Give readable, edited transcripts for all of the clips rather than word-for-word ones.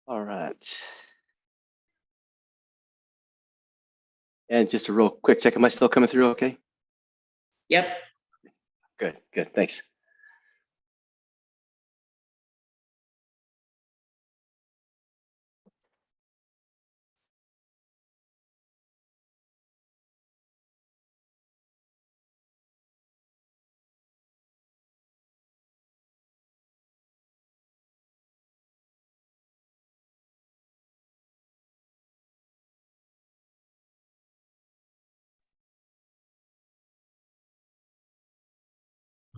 All right. And just a real quick check. Am I still coming through okay? Yep. Good. Thanks.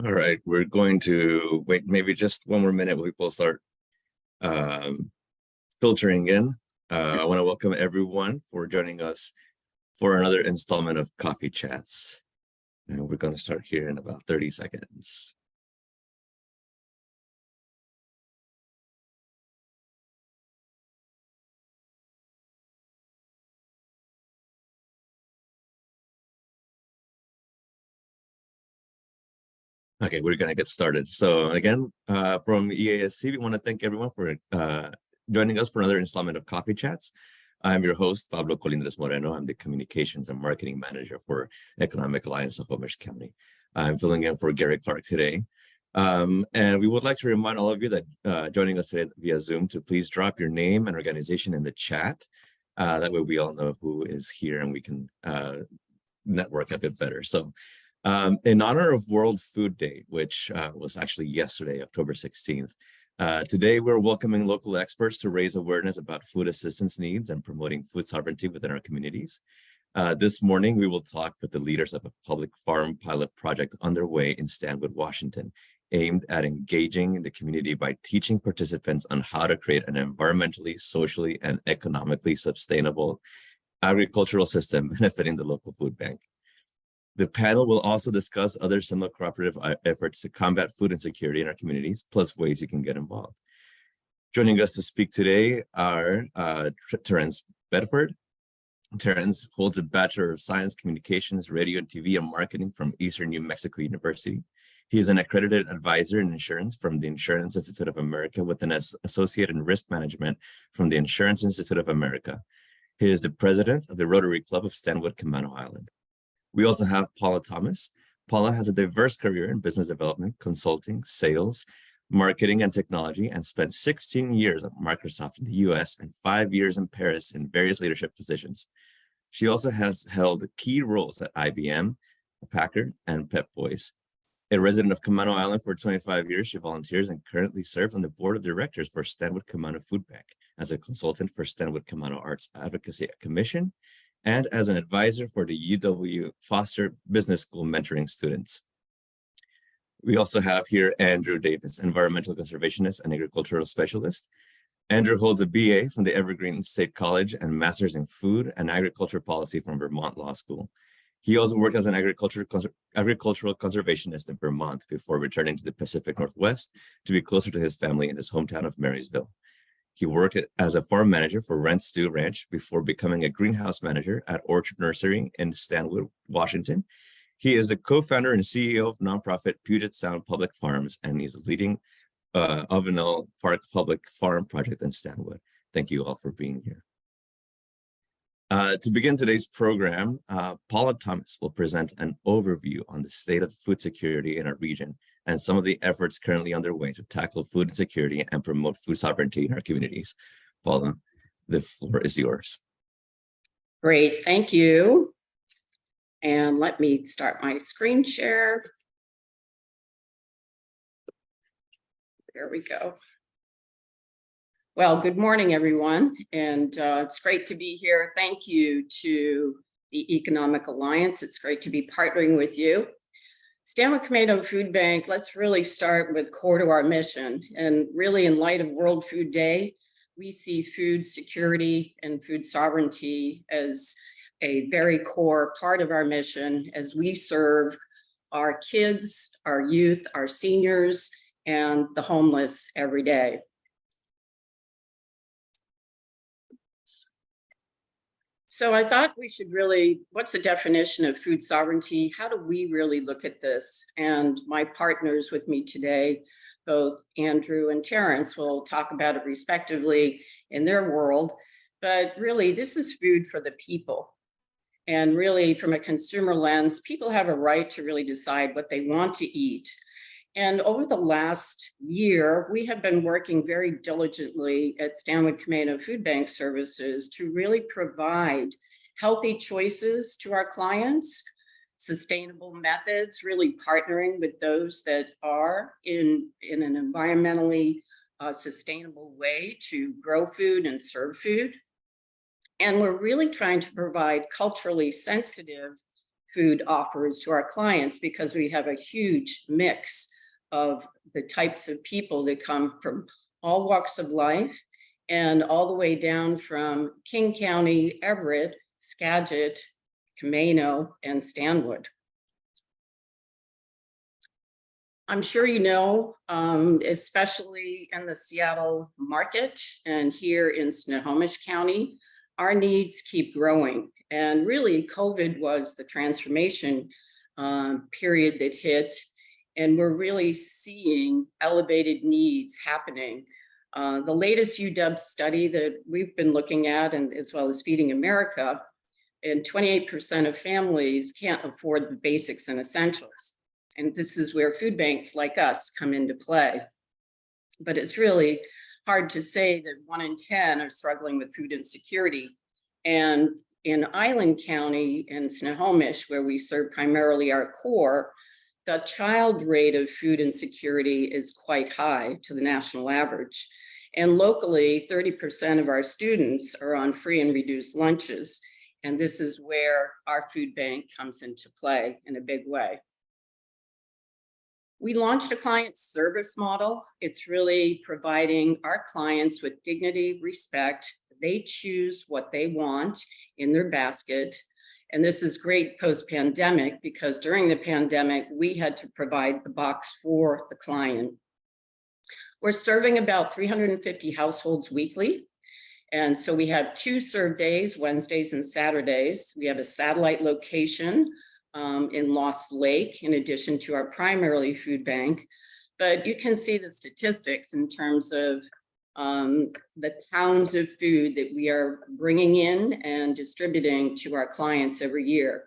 All right, we're going to wait maybe just one more minute. We'll start filtering in. I want to welcome everyone for joining us for another installment of Coffee Chats. And we're going to start here in about 30 seconds. Okay, we're going to get started. So again, from EASC, we want to thank everyone for joining us for another installment of Coffee Chats. I'm your host, Pablo Colindres Moreno. I'm the Communications and Marketing Manager for Economic Alliance Snohomish County. I'm filling in for Gary Clark today. And we would like to remind all of you that joining us today via Zoom to please drop your name and organization in the chat. That way we all know who is here and we can network a bit better. So in honor of World Food Day, which was actually yesterday, October 16th, today we're welcoming local experts to raise awareness about food assistance needs and promoting food sovereignty within our communities. This morning, we will talk with the leaders of a public farm pilot project underway in Stanwood, Washington, aimed at engaging the community by teaching participants on how to create an environmentally, socially, and economically sustainable agricultural system benefiting the local food bank. The panel will also discuss other similar cooperative efforts to combat food insecurity in our communities, plus ways you can get involved. Joining us to speak today are Terrence Bedford. Terrence holds a Bachelor of Science, Communications, Radio and TV and Marketing from Eastern New Mexico University. He is an accredited advisor in insurance from the Insurance Institute of America with an associate in risk management from the Insurance Institute of America. He is the president of the Rotary Club of Stanwood, Camano Island. We also have Paula Thomas. Paula has a diverse career in business development, consulting, sales, marketing, and technology, and spent 16 years at Microsoft in the US and 5 years in Paris in various leadership positions. She also has held key roles at IBM, Packard, and Pep Boys. A resident of Camano Island for 25 years, she volunteers and currently serves on the board of directors for Stanwood Camano Food Bank as a consultant for Stanwood Camano Arts Advocacy Commission, and as an advisor for the UW Foster Business School mentoring students. We also have here Andrew Davis, environmental conservationist and agricultural specialist. Andrew holds a BA from the Evergreen State College and master's in food and agriculture policy from Vermont Law School. He also worked as an agricultural conservationist in Vermont before returning to the Pacific Northwest to be closer to his family in his hometown of Marysville. He worked as a farm manager for Rent Stew Ranch before becoming a greenhouse manager at Orchard Nursery in Stanwood, Washington. He is the co-founder and CEO of nonprofit Puget Sound Public Farms, and he's leading Ovenel Park Public Farm Project in Stanwood. Thank you all for being here. To begin today's program, Paula Thomas will present an overview on the state of food security in our region and some of the efforts currently underway to tackle food insecurity and promote food sovereignty in our communities. Paula, the floor is yours. Great, thank you. And let me start my screen share. There we go. Well, good morning, everyone, and it's great to be here. Thank you to the Economic Alliance. It's great to be partnering with you. Stanwood Camano Food Bank, let's really start with core to our mission. And really, in light of World Food Day, we see food security and food sovereignty as a very core part of our mission as we serve our kids, our youth, our seniors, and the homeless every day. So I thought we should really, what's the definition of food sovereignty? How do we really look at this? And my partners with me today, both Andrew and Terrence, will talk about it respectively in their world. But really, this is food for the people. And really, from a consumer lens, people have a right to really decide what they want to eat. And over the last year, we have been working very diligently at Stanwood Camano Food Bank Services to really provide healthy choices to our clients, sustainable methods, really partnering with those that are in an environmentally sustainable way to grow food and serve food. And we're really trying to provide culturally sensitive food offers to our clients because we have a huge mix of the types of people that come from all walks of life and all the way down from King County, Everett, Skagit, Camano, and Stanwood. I'm sure you know, especially in the Seattle market and here in Snohomish County, our needs keep growing. And really, COVID was the transformation period that hit. And we're really seeing elevated needs happening. The latest UW study that we've been looking at, and as well as Feeding America, and 28% of families can't afford the basics and essentials. And this is where food banks like us come into play. But it's really hard to say that 1 in 10 are struggling with food insecurity. And in Island County and Snohomish, where we serve primarily our core, the child rate of food insecurity is quite high to the national average. And locally, 30% of our students are on free and reduced lunches. And this is where our food bank comes into play in a big way. We launched a client service model. It's really providing our clients with dignity, respect. They choose what they want in their basket. And this is great post-pandemic because during the pandemic, we had to provide the box for the client. We're serving about 350 households weekly. And so we have 2 serve days, Wednesdays and Saturdays. We have a satellite location in Lost Lake, in addition to our primarily food bank. But you can see the statistics in terms of the pounds of food that we are bringing in and distributing to our clients every year.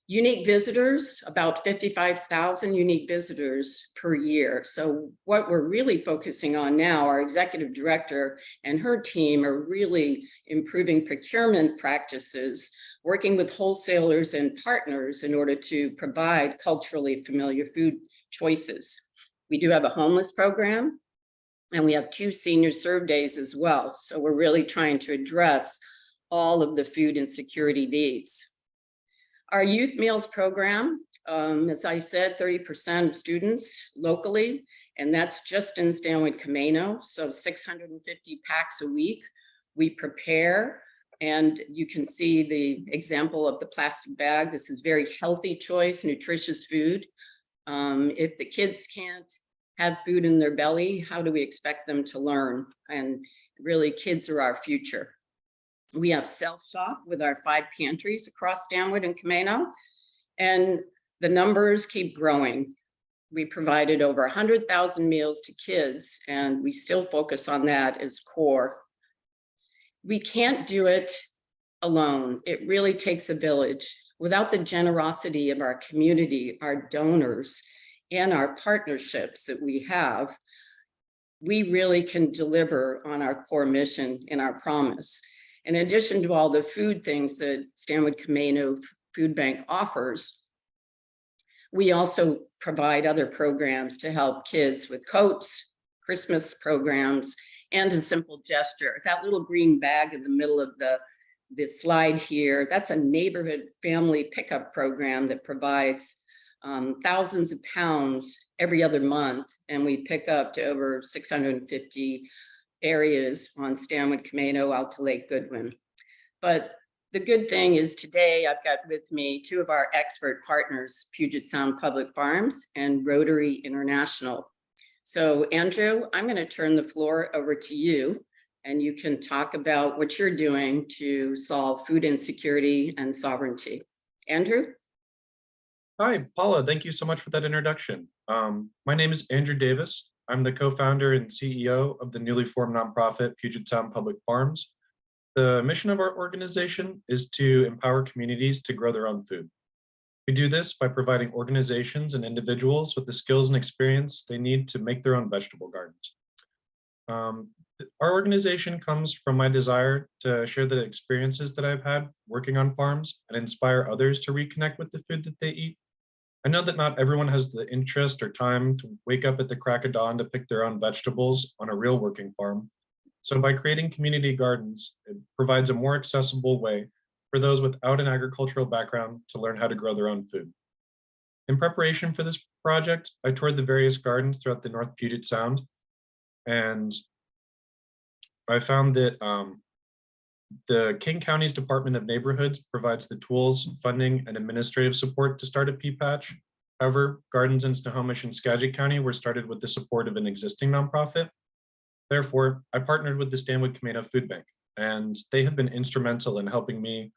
Unique visitors, about 55,000 unique visitors per year. So what we're really focusing on now, our executive director and her team are really improving procurement practices, working with wholesalers and partners in order to provide culturally familiar food choices. We do have a homeless program. And we have 2 senior serve days as well. So we're really trying to address all of the food insecurity needs. Our youth meals program, as I said, 30% of students locally, and that's just in Stanwood Camano. So 650 packs a week. We prepare, and you can see the example of the plastic bag. This is very healthy choice, nutritious food. If the kids can't have food in their belly, how do we expect them to learn? And really, kids are our future. We have self-shop with our 5 pantries across Stanwood and Camano, and the numbers keep growing. We provided over 100,000 meals to kids, and we still focus on that as core. We can't do it alone. It really takes a village. Without the generosity of our community, our donors, and our partnerships that we have, we really can deliver on our core mission and our promise. In addition to all the food things that Stanwood Camano Food Bank offers, we also provide other programs to help kids with coats, Christmas programs, and a simple gesture. That little green bag in the middle of the slide here, that's a neighborhood family pickup program that provides thousands of pounds every other month, and we pick up to over 650 areas on Stanwood Camano out to Lake Goodwin. But the good thing is today I've got with me 2 of our expert partners, Puget Sound Public Farms and Rotary International. So Andrew, I'm going to turn the floor over to you, and you can talk about what you're doing to solve food insecurity and sovereignty. Andrew? Hi, Paula. Thank you so much for that introduction. My name is Andrew Davis. I'm the co-founder and CEO of the newly formed nonprofit Puget Sound Public Farms. The mission of our organization is to empower communities to grow their own food. We do this by providing organizations and individuals with the skills and experience they need to make their own vegetable gardens. Our organization comes from my desire to share the experiences that I've had working on farms and inspire others to reconnect with the food that they eat. I know that not everyone has the interest or time to wake up at the crack of dawn to pick their own vegetables on a real working farm. So by creating community gardens, it provides a more accessible way for those without an agricultural background to learn how to grow their own food. In preparation for this project, I toured the various gardens throughout the North Puget Sound, and I found that the King County's Department of Neighborhoods provides the tools, funding, and administrative support to start a pea patch. However, gardens in Snohomish and Skagit County were started with the support of an existing nonprofit. Therefore, I partnered with the Stanwood Tomato Food Bank, and they have been instrumental in helping me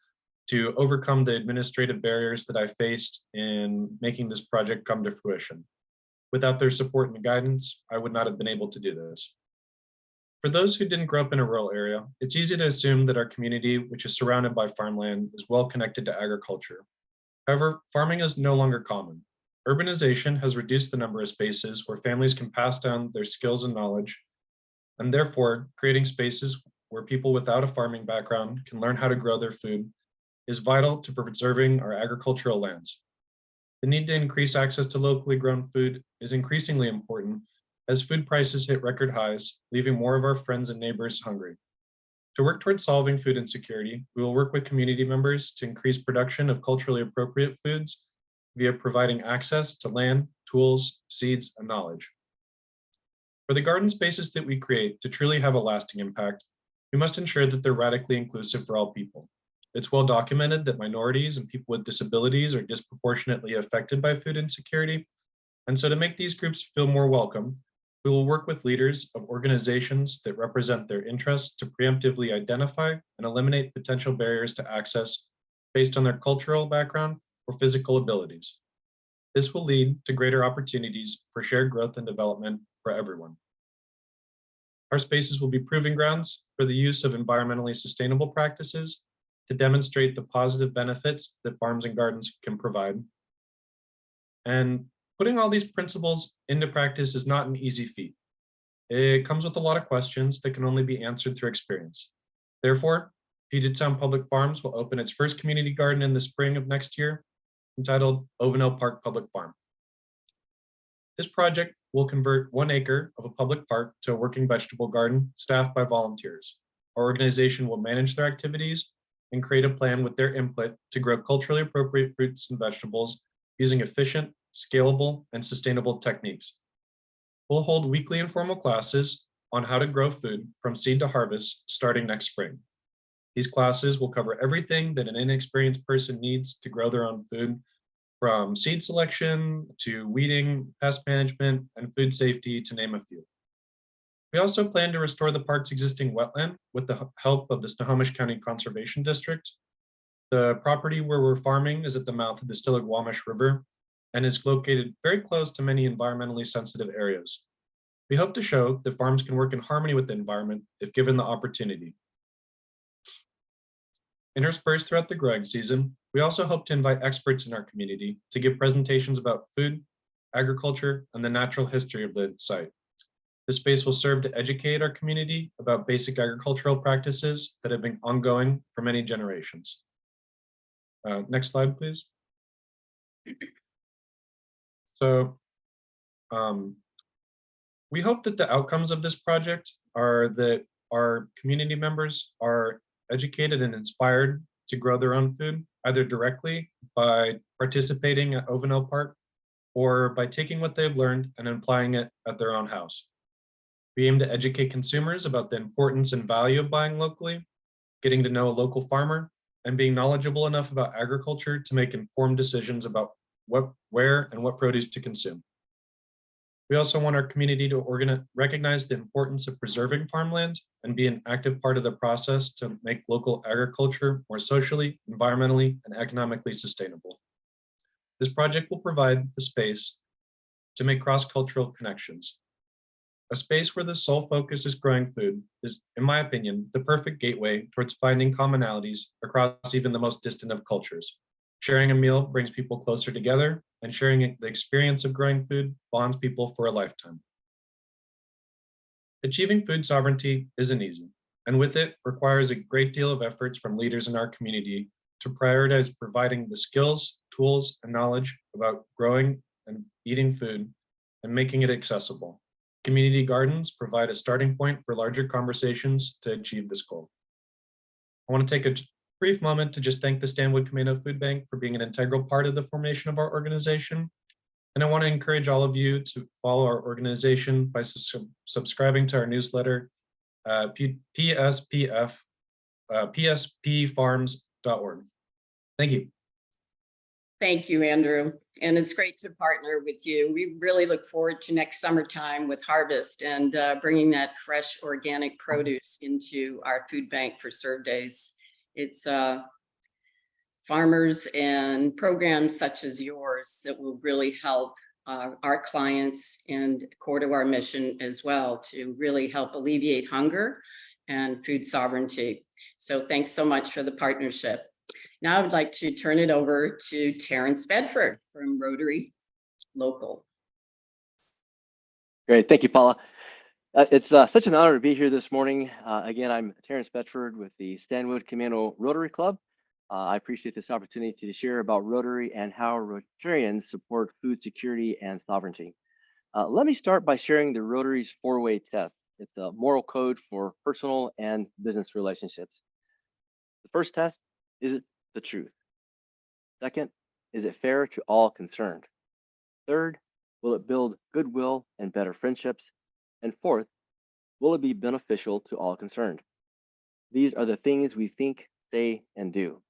to overcome the administrative barriers that I faced in making this project come to fruition. Without their support and guidance, I would not have been able to do this. For those who didn't grow up in a rural area, it's easy to assume that our community, which is surrounded by farmland, is well connected to agriculture. However, farming is no longer common. Urbanization has reduced the number of spaces where families can pass down their skills and knowledge, and therefore creating spaces where people without a farming background can learn how to grow their food is vital to preserving our agricultural lands. The need to increase access to locally grown food is increasingly important as food prices hit record highs, leaving more of our friends and neighbors hungry. To work towards solving food insecurity, we will work with community members to increase production of culturally appropriate foods via providing access to land, tools, seeds, and knowledge. For the garden spaces that we create to truly have a lasting impact, we must ensure that they're radically inclusive for all people. It's well documented that minorities and people with disabilities are disproportionately affected by food insecurity. And so to make these groups feel more welcome, we will work with leaders of organizations that represent their interests to preemptively identify and eliminate potential barriers to access based on their cultural background or physical abilities. This will lead to greater opportunities for shared growth and development for everyone. Our spaces will be proving grounds for the use of environmentally sustainable practices to demonstrate the positive benefits that farms and gardens can provide. And putting all these principles into practice is not an easy feat. It comes with a lot of questions that can only be answered through experience. Therefore, Puget Sound Public Farms will open its first community garden in the spring of next year, entitled Ovenel Park Public Farm. This project will convert 1 acre of a public park to a working vegetable garden staffed by volunteers. Our organization will manage their activities and create a plan with their input to grow culturally appropriate fruits and vegetables using efficient, scalable, and sustainable techniques. We'll hold weekly informal classes on how to grow food from seed to harvest starting next spring. These classes will cover everything that an inexperienced person needs to grow their own food, from seed selection to weeding, pest management, and food safety, to name a few. We also plan to restore the park's existing wetland with the help of the Snohomish County Conservation District. The property where we're farming is at the mouth of the Stillaguamish River and is located very close to many environmentally sensitive areas. We hope to show that farms can work in harmony with the environment if given the opportunity. Interspersed throughout the growing season, we also hope to invite experts in our community to give presentations about food, agriculture, and the natural history of the site. This space will serve to educate our community about basic agricultural practices that have been ongoing for many generations. Next slide, please. So we hope that the outcomes of this project are that our community members are educated and inspired to grow their own food, either directly by participating at Ovenel Park or by taking what they've learned and applying it at their own house. We aim to educate consumers about the importance and value of buying locally, getting to know a local farmer, and being knowledgeable enough about agriculture to make informed decisions about where and what produce to consume. We also want our community to recognize the importance of preserving farmland and be an active part of the process to make local agriculture more socially, environmentally, and economically sustainable. This project will provide the space to make cross-cultural connections. A space where the sole focus is growing food is, in my opinion, the perfect gateway towards finding commonalities across even the most distant of cultures. Sharing a meal brings people closer together, and sharing the experience of growing food bonds people for a lifetime. Achieving food sovereignty isn't easy, and with it requires a great deal of efforts from leaders in our community to prioritize providing the skills, tools, and knowledge about growing and eating food and making it accessible. Community gardens provide a starting point for larger conversations to achieve this goal. I want to take a brief moment to just thank the Stanwood Tomato Food Bank for being an integral part of the formation of our organization. And I want to encourage all of you to follow our organization by subscribing to our newsletter, pspfarms.org. Thank you. Thank you, Andrew. And it's great to partner with you. We really look forward to next summertime with harvest and bringing that fresh organic produce into our food bank for serve days. It's farmers and programs such as yours that will really help our clients and core to our mission as well to really help alleviate hunger and food sovereignty. So thanks so much for the partnership. Now I would like to turn it over to Terrence Bedford from Rotary Local. Great, thank you, Paula. It's such an honor to be here this morning. Again, I'm Terrence Bedford with the Stanwood Camino Rotary Club. I appreciate this opportunity to share about Rotary and how Rotarians support food security and sovereignty. Let me start by sharing the Rotary's four-way test. It's a moral code for personal and business relationships. The first test, is it the truth? Second, is it fair to all concerned? Third, will it build goodwill and better friendships? And fourth, will it be beneficial to all concerned? These are the things we think, say, and do.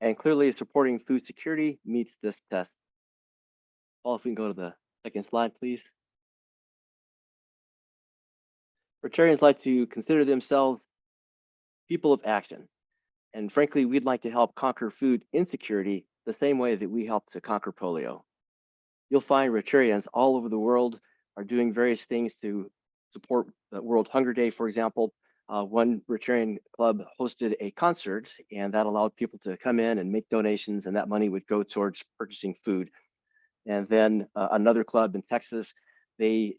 And clearly supporting food security meets this test. Paul, if we can go to the second slide, please. Rotarians like to consider themselves people of action. And frankly, we'd like to help conquer food insecurity the same way that we helped to conquer polio. You'll find Rotarians all over the world are doing various things to support the World Hunger Day, for example. One Rotarian club hosted a concert, and that allowed people to come in and make donations, and that money would go towards purchasing food. And then another club in Texas, they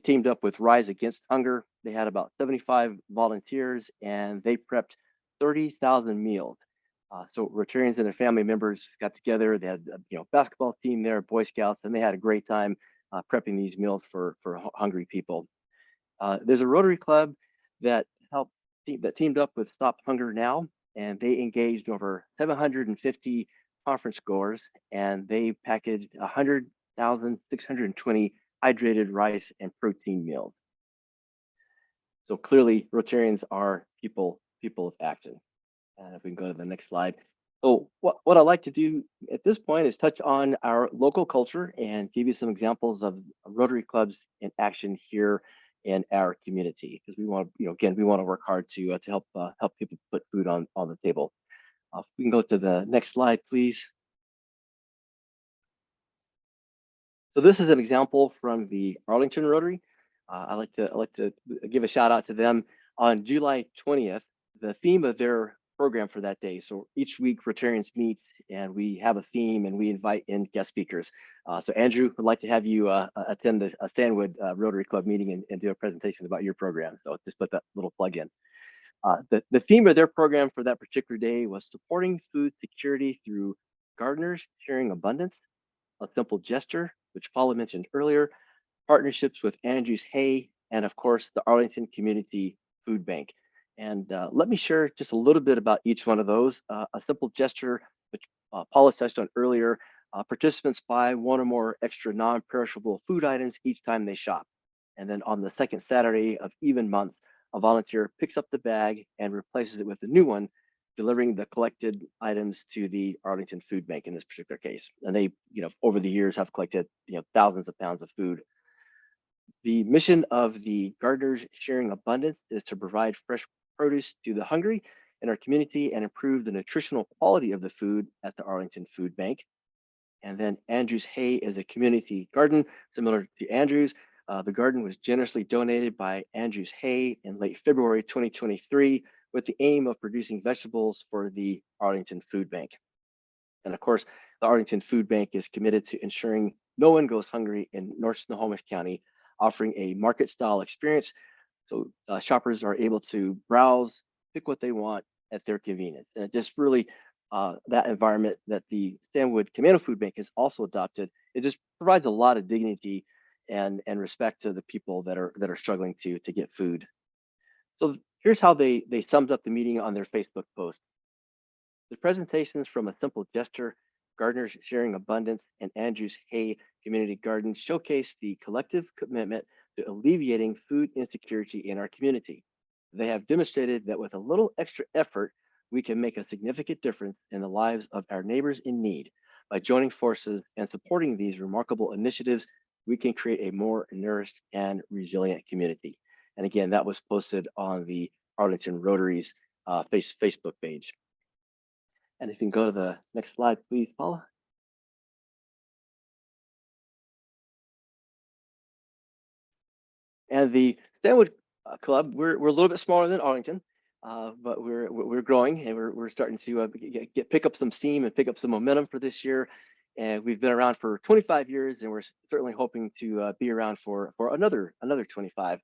teamed up with Rise Against Hunger. They had about 75 volunteers, and they prepped 30,000 meals. So Rotarians and their family members got together. They had a basketball team there, Boy Scouts, and they had a great time prepping these meals for hungry people. There's a Rotary Club that teamed up with Stop Hunger Now, and they engaged over 750 conference goers, and they packaged 100,620 hydrated rice and protein meals. So clearly, Rotarians are people of action. And if we can go to the next slide. So what I'd like to do at this point is touch on our local culture and give you some examples of Rotary clubs in action here in our community, because we want to, again, we want to work hard to help people put food on the table. If we can go to the next slide, please. So this is an example from the Arlington Rotary. I like to give a shout out to them. On July 20th, the theme of their program for that day. So each week Rotarians meet and we have a theme and we invite in guest speakers. So Andrew, would like to have you attend a Stanwood Rotary Club meeting and do a presentation about your program. So just put that little plug in. The theme of their program for that particular day was supporting food security through gardeners sharing abundance, a simple gesture, which Paula mentioned earlier, partnerships with Andrews Hay, and of course, the Arlington Community Food Bank. And let me share just a little bit about each one of those. A simple gesture, which Paula touched on earlier, participants buy one or more extra non-perishable food items each time they shop. And then on the second Saturday of even months, a volunteer picks up the bag and replaces it with a new one delivering the collected items to the Arlington Food Bank in this particular case. And they, over the years have collected, thousands of pounds of food. The mission of the Gardeners Sharing Abundance is to provide fresh produce to the hungry in our community and improve the nutritional quality of the food at the Arlington Food Bank. And then Andrews Hay is a community garden similar to Andrews. The garden was generously donated by Andrews Hay in late February 2023 with the aim of producing vegetables for the Arlington Food Bank. And of course, the Arlington Food Bank is committed to ensuring no one goes hungry in North Snohomish County, offering a market style experience so shoppers are able to browse, pick what they want at their convenience. And it just really that environment that the Stanwood Commando Food Bank has also adopted, it just provides a lot of dignity and respect to the people that are struggling to get food. So here's how they summed up the meeting on their Facebook post. The presentations from A Simple Gesture, Gardeners Sharing Abundance, and Andrews Hay Community Gardens showcase the collective commitment to alleviating food insecurity in our community. They have demonstrated that with a little extra effort, we can make a significant difference in the lives of our neighbors in need. By joining forces and supporting these remarkable initiatives, we can create a more nourished and resilient community. And again, that was posted on the Arlington Rotary's Facebook page. And if you can go to the next slide, please, Paula. And the Stanwood Club, we're a little bit smaller than Arlington, but we're growing and we're starting to pick up some steam and pick up some momentum for this year. And we've been around for 25 years, and we're certainly hoping to be around for another 25.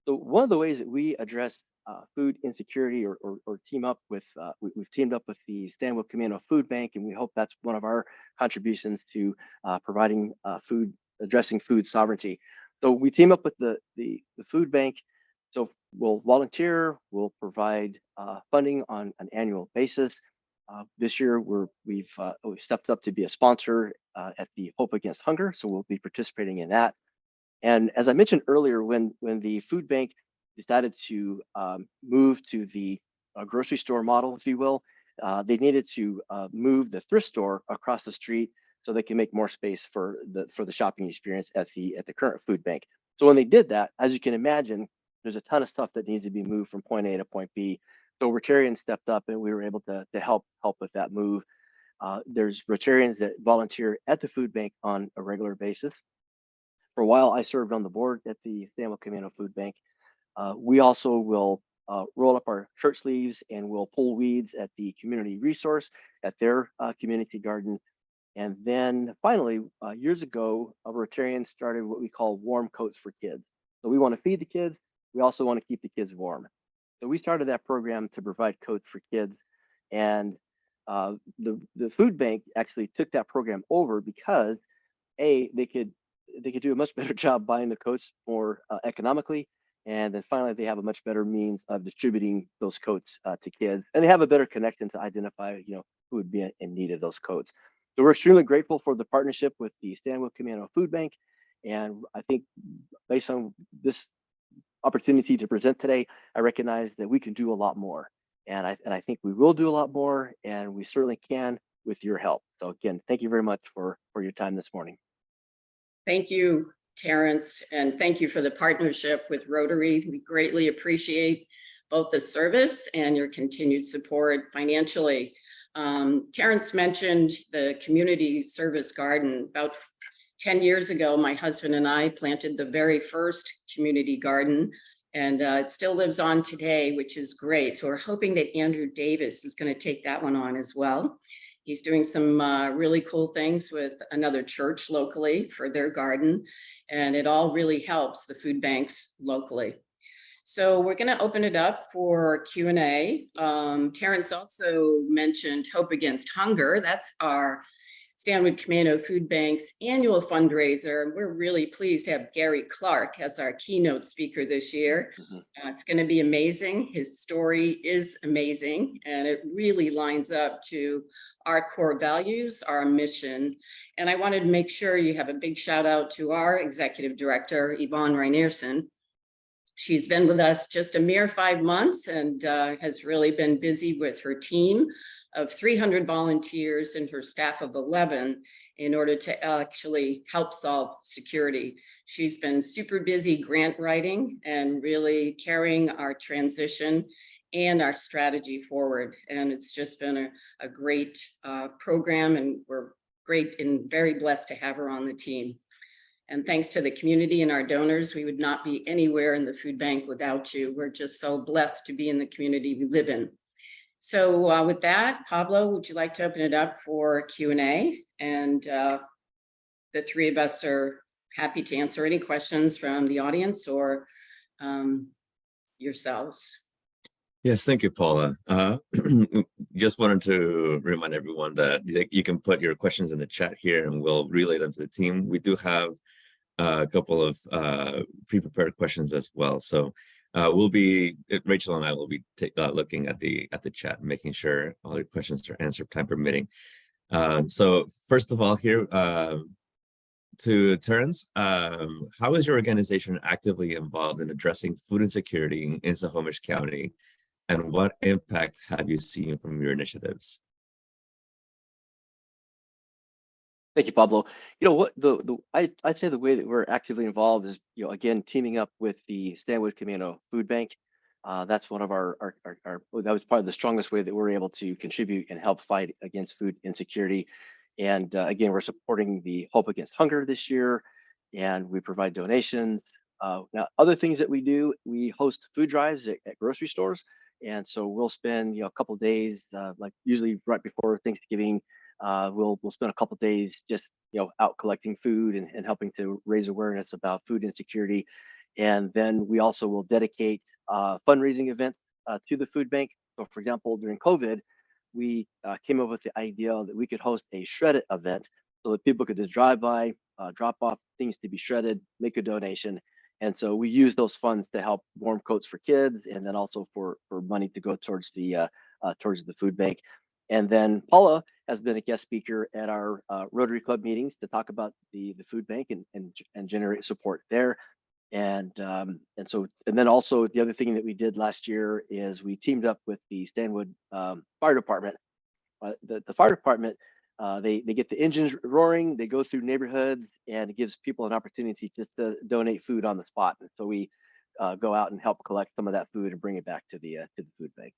So one of the ways that we address food insecurity or team up with, we've teamed up with the Stanwood Commando Food Bank, and we hope that's one of our contributions to providing addressing food sovereignty. So we team up with the food bank. So we'll volunteer, we'll provide funding on an annual basis. This year we've stepped up to be a sponsor at the Hope Against Hunger, so we'll be participating in that. And as I mentioned earlier, when the food bank decided to move to the grocery store model, if you will, they needed to move the thrift store across the street so they can make more space for the shopping experience at the current food bank. So when they did that, as you can imagine, there's a ton of stuff that needs to be moved from point A to point B. So Rotarians stepped up and we were able to help with that move. There's Rotarians that volunteer at the food bank on a regular basis. For a while, I served on the board at the Stanwood Commando Food Bank. We also will roll up our shirt sleeves and we'll pull weeds at the community resource at their community garden. And then finally, years ago, Rotarians started what we call warm coats for kids. So we want to feed the kids. We also want to keep the kids warm. So we started that program to provide coats for kids. And the food bank actually took that program over because they could do a much better job buying the coats more economically. And then finally, they have a much better means of distributing those coats to kids. And they have a better connection to identify, who would be in need of those coats. So we're extremely grateful for the partnership with the Stanwood Commando Food Bank. And I think based on this opportunity to present today, I recognize that we can do a lot more. And I think we will do a lot more, and we certainly can with your help. So again, thank you very much for your time this morning. Thank you, Terrence, and thank you for the partnership with Rotary. We greatly appreciate both the service and your continued support financially. Terrence mentioned the community service garden. About 10 years ago, my husband and I planted the very first community garden, and it still lives on today, which is great. So we're hoping that Andrew Davis is going to take that one on as well. He's doing some really cool things with another church locally for their garden, and it all really helps the food banks locally. So we're going to open it up for Q&A. Terrence also mentioned Hope Against Hunger. That's our Stanwood Commando Food Bank's annual fundraiser. We're really pleased to have Gary Clark as our keynote speaker this year. It's going to be amazing. His story is amazing, and it really lines up to our core values, our mission. And I wanted to make sure you have a big shout out to our executive director, Yvonne Reinerson, She's been with us just a mere 5 months and has really been busy with her team of 300 volunteers and her staff of 11 in order to actually help solve security. She's been super busy grant writing and really carrying our transition and our strategy forward. And it's just been a great program, and we're great and very blessed to have her on the team. And thanks to the community and our donors, we would not be anywhere in the food bank without you. We're just so blessed to be in the community we live in. So with that, Pablo, would you like to open it up for Q&A? And the three of us are happy to answer any questions from the audience or yourselves. Yes, thank you, Paula. Just wanted to remind everyone that you can put your questions in the chat here and we'll relay them to the team. We do have a couple of pre-prepared questions as well. So Rachel and I will be looking at the chat, making sure all your questions are answered, time permitting. So first of all here, to Terrence, how is your organization actively involved in addressing food insecurity in Snohomish County? And what impact have you seen from your initiatives? Thank you, Pablo. You know what, I'd say the way that we're actively involved is, again, teaming up with the Stanwood Camino Food Bank. That's one of that was probably the strongest way that we're able to contribute and help fight against food insecurity. And again, we're supporting the Hope Against Hunger this year, and we provide donations. Now, other things that we do, we host food drives at grocery stores. And so we'll spend, a couple of days, like usually right before Thanksgiving, we'll spend a couple of days just, out collecting food and helping to raise awareness about food insecurity. And then we also will dedicate fundraising events to the food bank. So for example, during COVID, we came up with the idea that we could host a shred it event so that people could just drive by, drop off things to be shredded, make a donation. And so we use those funds to help warm coats for kids, and then also for money to go towards the food bank. And then Paula has been a guest speaker at our Rotary Club meetings to talk about the food bank and generate support there. And then also the other thing that we did last year is we teamed up with the Stanwood Fire Department. The fire department, they get the engines roaring, they go through neighborhoods, and it gives people an opportunity just to donate food on the spot. And so we go out and help collect some of that food and bring it back to the food bank.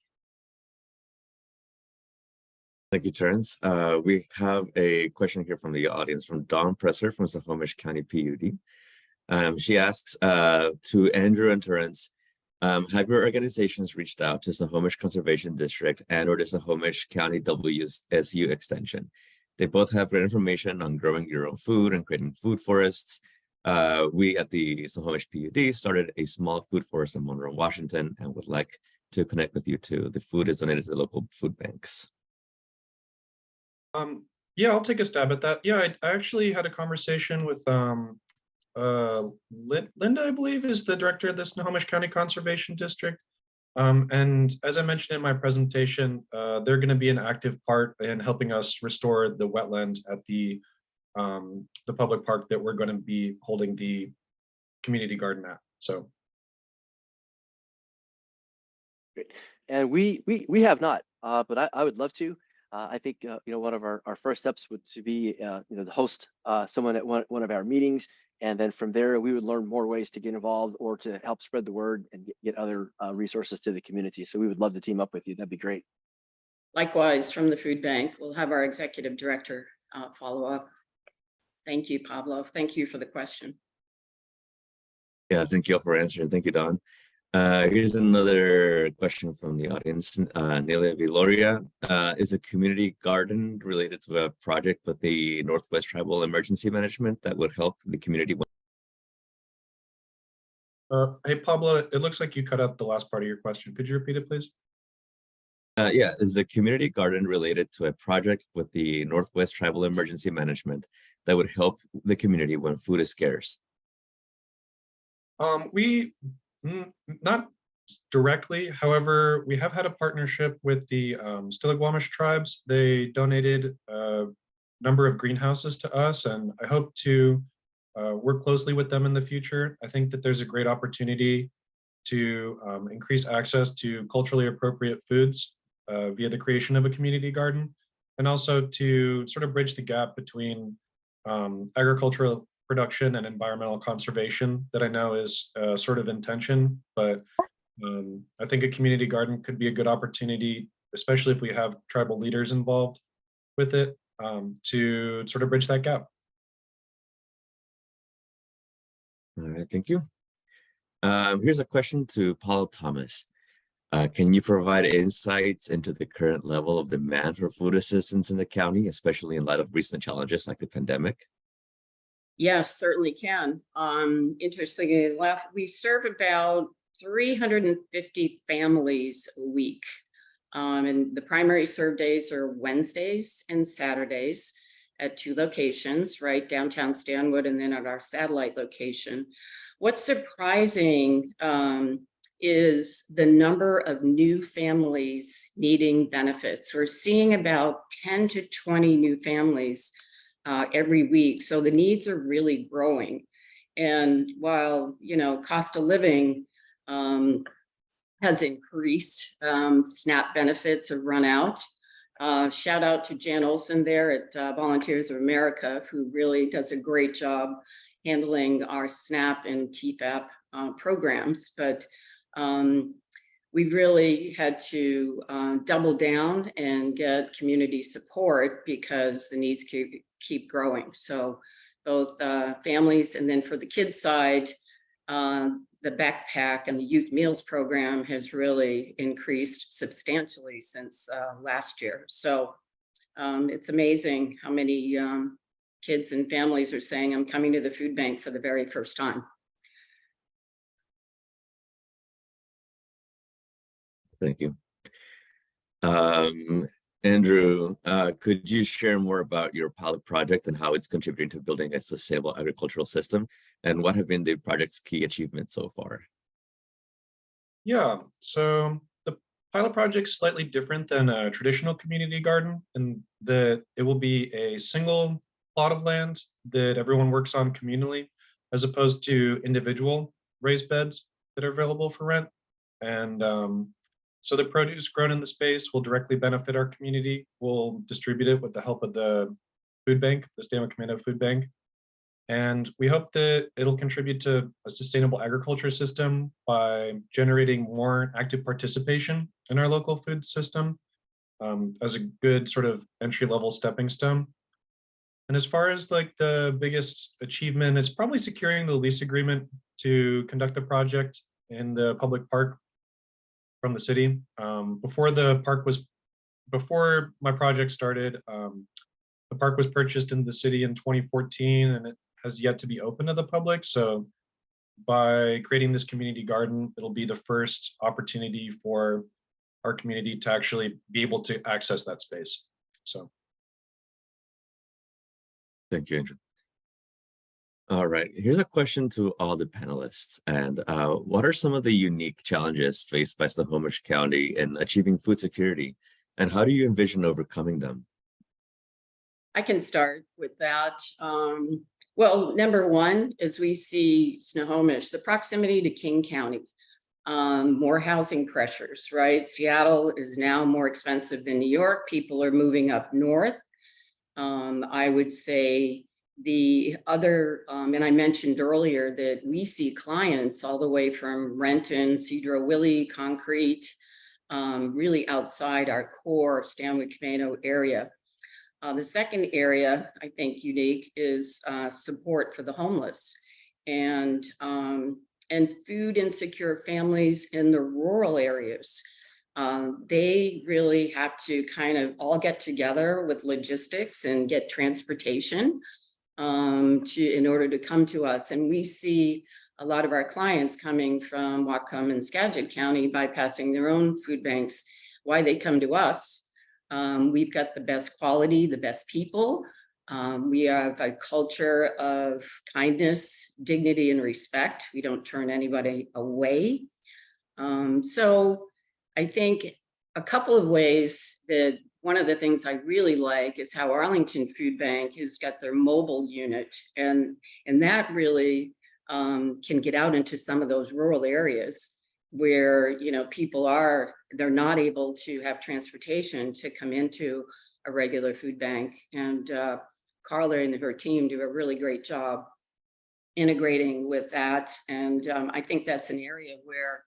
Thank you, Terrence. We have a question here from the audience from Dawn Presser from Snohomish County PUD. She asks to Andrew and Terrence, have your organizations reached out to Snohomish Conservation District and or the Snohomish County WSU extension? They both have great information on growing your own food and creating food forests. We at the Snohomish PUD started a small food forest in Monroe, Washington, and would like to connect with you too. The food is donated to the local food banks. Yeah, I'll take a stab at that. Yeah, I actually had a conversation with Linda, I believe, is the director of the Snohomish County Conservation District. And as I mentioned in my presentation, they're going to be an active part in helping us restore the wetlands at the public park that we're going to be holding the community garden at. So. Great. And we have not, but I would love to. I think one of our first steps would to be to host someone at one of our meetings, and then from there we would learn more ways to get involved or to help spread the word and get other resources to the community. So we would love to team up with you. That'd be great. Likewise, from the food bank, we'll have our executive director follow up. Thank you, Pablo. Thank you for the question. Yeah, thank you all for answering. Thank you, Don. Here's another question from the audience. Nelia Viloria, is a community garden related to a project with the Northwest Tribal Emergency Management that would help the community? Hey, Pablo, it looks like you cut out the last part of your question. Could you repeat it, please? Yeah, is the community garden related to a project with the Northwest Tribal Emergency Management that would help the community when food is scarce? Not directly. However, we have had a partnership with the Stiligwamish tribes. They donated a number of greenhouses to us, and I hope to work closely with them in the future. I think that there's a great opportunity to increase access to culturally appropriate foods via the creation of a community garden, and also to sort of bridge the gap between agricultural production and environmental conservation that I know is sort of in tension, but I think a community garden could be a good opportunity, especially if we have tribal leaders involved with it, to sort of bridge that gap. All right, thank you. Here's a question to Paul Thomas. Can you provide insights into the current level of demand for food assistance in the county, especially in light of recent challenges like the pandemic? Yes, certainly can. Interestingly enough, we serve about 350 families a week. And the primary serve days are Wednesdays and Saturdays at 2 locations, right? Downtown Stanwood and then at our satellite location. What's surprising is the number of new families needing benefits. We're seeing about 10 to 20 new families every week. So the needs are really growing. And while, you know, cost of living has increased, SNAP benefits have run out. Shout out to Jan Olson there at Volunteers of America, who really does a great job handling our SNAP and TFAP programs. But we've really had to double down and get community support because the needs keep growing. So both families, and then for the kids side, the backpack and the youth meals program has really increased substantially since last year. So it's amazing how many kids and families are saying, I'm coming to the food bank for the very first time. Thank you. Andrew, could you share more about your pilot project and how it's contributing to building a sustainable agricultural system? And what have been the project's key achievements so far? Yeah, so the pilot project's slightly different than a traditional community garden in that it will be a single plot of land that everyone works on communally, as opposed to individual raised beds that are available for rent. And so the produce grown in the space will directly benefit our community. We'll distribute it with the help of the food bank, the Stanwood Commando Food Bank. And we hope that it'll contribute to a sustainable agriculture system by generating more active participation in our local food system as a good sort of entry-level stepping stone. And as far as like the biggest achievement, it's probably securing the lease agreement to conduct the project in the public park from the city. Before my project started, the park was purchased in the city in 2014, and it has yet to be open to the public. So by creating this community garden, it'll be the first opportunity for our community to actually be able to access that space. So. Thank you, Andrew. All right, here's a question to all the panelists. And what are some of the unique challenges faced by Snohomish County in achieving food security? And how do you envision overcoming them? I can start with that. Well, number one is we see Snohomish, the proximity to King County, more housing pressures, right? Seattle is now more expensive than New York. People are moving up north. I would say the other, and I mentioned earlier that we see clients all the way from Renton, Cedro-Willie, Concrete, really outside our core Stanwood Commando area. The second area I think unique is support for the homeless and food insecure families in the rural areas. They really have to kind of all get together with logistics and get transportation in order to come to us. And we see a lot of our clients coming from Whatcom and Skagit County, bypassing their own food banks. Why they come to us? We've got the best quality, the best people. We have a culture of kindness, dignity, and respect. We don't turn anybody away. So I think a couple of ways that one of the things I really like is how Arlington Food Bank has got their mobile unit, and that really can get out into some of those rural areas where, they're not able to have transportation to come into a regular food bank. And Carla and her team do a really great job integrating with that. And I think that's an area where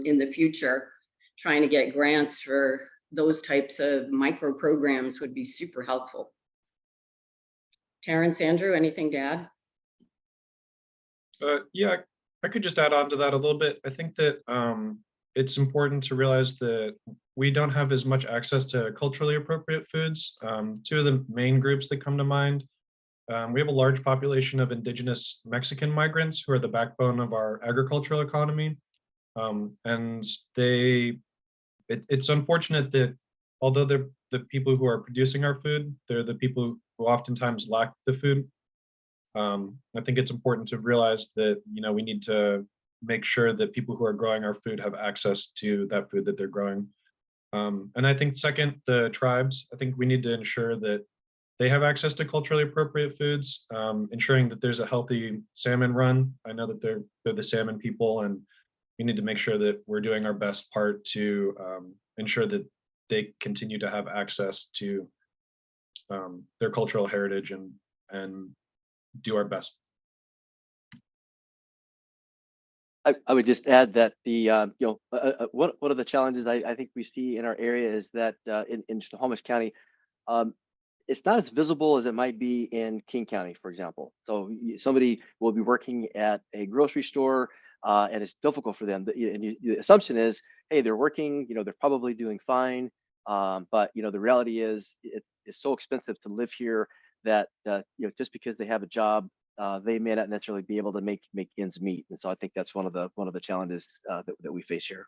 in the future, trying to get grants for those types of micro programs would be super helpful. Terrence, Andrew, anything to add? Yeah, I could just add on to that a little bit. I think that it's important to realize that we don't have as much access to culturally appropriate foods. Two of the main groups that come to mind, we have a large population of indigenous Mexican migrants who are the backbone of our agricultural economy. And it's unfortunate that although they're the people who are producing our food, they're the people who oftentimes lack the food. I think it's important to realize that, we need to make sure that people who are growing our food have access to that food that they're growing. And I think second, the tribes, I think we need to ensure that they have access to culturally appropriate foods, ensuring that there's a healthy salmon run. I know that they're the salmon people, and we need to make sure that we're doing our best part to ensure that they continue to have access to their cultural heritage and do our best. I would just add that one of the challenges I think we see in our area is that in Snohomish County, it's not as visible as it might be in King County, for example. So somebody will be working at a grocery store and it's difficult for them. The assumption is, hey, they're working, they're probably doing fine. But the reality is it's so expensive to live here that just because they have a job, they may not necessarily be able to make ends meet. And so I think that's one of the challenges that we face here.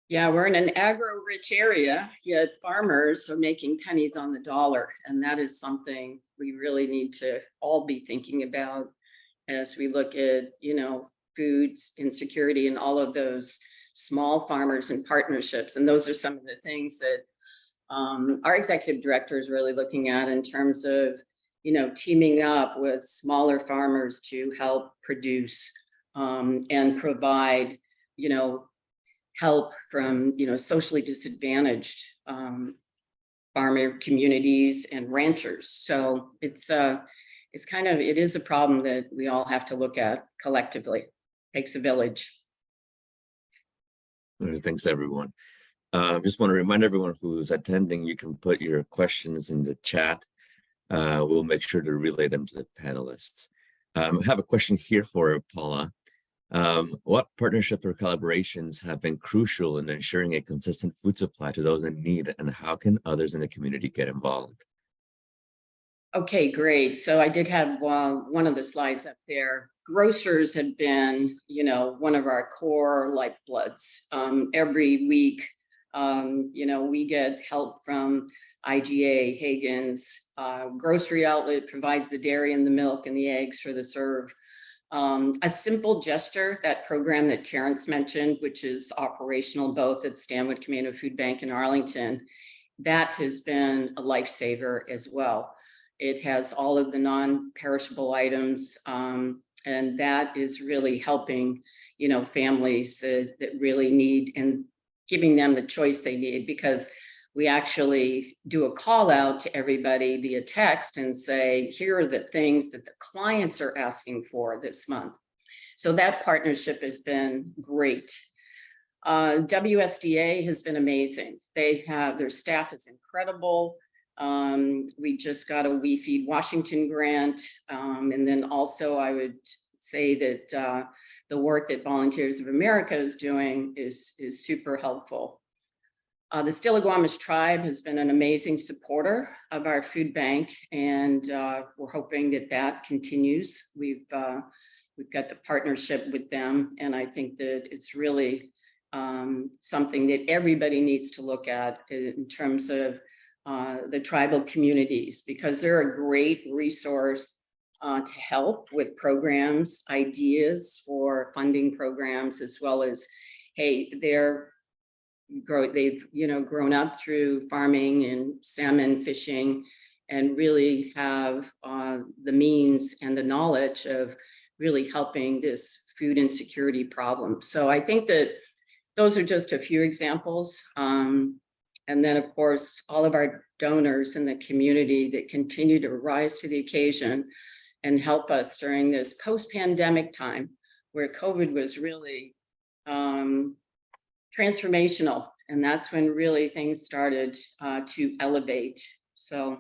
Yeah, we're in an agro-rich area, yet farmers are making pennies on the dollar. And that is something we really need to all be thinking about as we look at, foods insecurity and all of those small farmers and partnerships. And those are some of the things that our executive director is really looking at in terms of, teaming up with smaller farmers to help produce and provide, help from, socially disadvantaged farmer communities and ranchers. So it is a problem that we all have to look at collectively. Takes a village. Thanks, everyone. Just want to remind everyone who's attending, you can put your questions in the chat. We'll make sure to relay them to the panelists. I have a question here for Paula. What partnerships or collaborations have been crucial in ensuring a consistent food supply to those in need, and how can others in the community get involved? Okay, great. So I did have one of the slides up there. Grocers have been, one of our core lifebloods. Every week, we get help from IGA, Hagen's, grocery outlet provides the dairy and the milk and the eggs for the serve. A simple gesture, that program that Terrence mentioned, which is operational both at Stanwood Commando Food Bank in Arlington, that has been a lifesaver as well. It has all of the non-perishable items, and that is really helping, families that really need and giving them the choice they need, because we actually do a call out to everybody via text and say, here are the things that the clients are asking for this month. So that partnership has been great. WSDA has been amazing. Their staff is incredible. We just got a We Feed Washington grant. And then also I would say that the work that Volunteers of America is doing is super helpful. The Stillaguamish tribe has been an amazing supporter of our food bank, and we're hoping that continues. We've got the partnership with them, and I think that it's really something that everybody needs to look at in terms of the tribal communities, because they're a great resource to help with programs, ideas for funding programs, as well as, hey, they've grown up through farming and salmon fishing, and really have the means and the knowledge of really helping this food insecurity problem. So I think that those are just a few examples. And then, of course, all of our donors in the community that continue to rise to the occasion and help us during this post-pandemic time where COVID was really transformational. And that's when really things started to elevate. So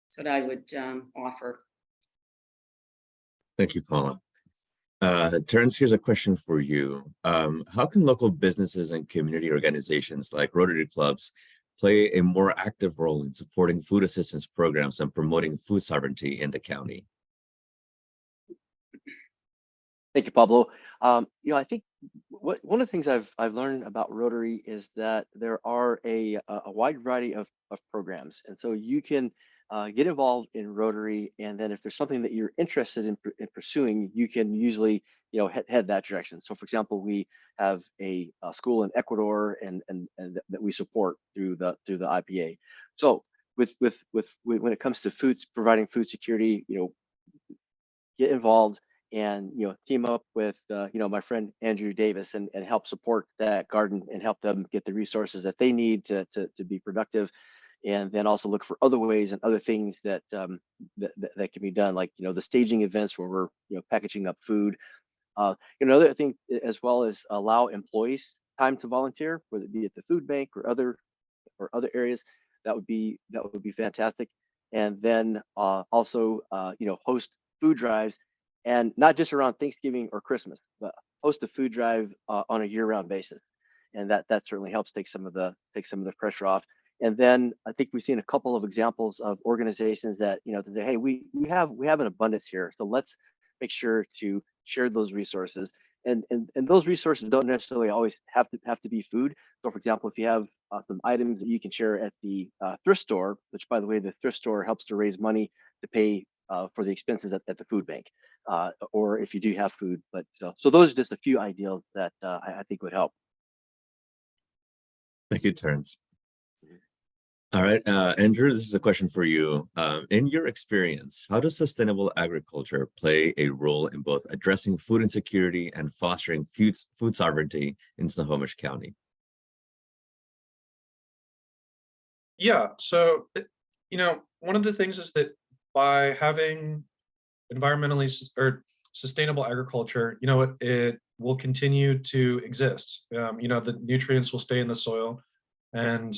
that's what I would offer. Thank you, Paula. Terrence, here's a question for you. How can local businesses and community organizations like Rotary Clubs play a more active role in supporting food assistance programs and promoting food sovereignty in the county? Thank you, Pablo. I think one of the things I've learned about Rotary is that there are a wide variety of programs, and so you can get involved in Rotary, and then if there's something that you're interested in pursuing, you can usually head that direction. So, for example, we have a school in Ecuador, and that we support through the IPA. So, when it comes to providing food security, get involved and team up with my friend Andrew Davis and help support that garden and help them get the resources that they need to be productive, and then also look for other ways and other things that that can be done, like the staging events where we're packaging up food. Another thing as well is allow employees time to volunteer, whether it be at the food bank or other areas. That would be fantastic. And then also host food drives, and not just around Thanksgiving or Christmas, but host a food drive on a year-round basis, and that certainly helps take some of the pressure off. And then I think we've seen a couple of examples of organizations that that say, hey, we have an abundance here, so let's make sure to share those resources. And those resources don't necessarily always have to be food. So, for example, if you have some items that you can share at the thrift store, which, by the way, the thrift store helps to raise money to pay for the expenses at the food bank, or if you do have food. But so those are just a few ideas that I think would help. Thank you, Terrence. All right, Andrew, this is a question for you. In your experience, how does sustainable agriculture play a role in both addressing food insecurity and fostering food sovereignty in Snohomish County? Yeah, so one of the things is that by having environmentally or sustainable agriculture, it will continue to exist. The nutrients will stay in the soil, and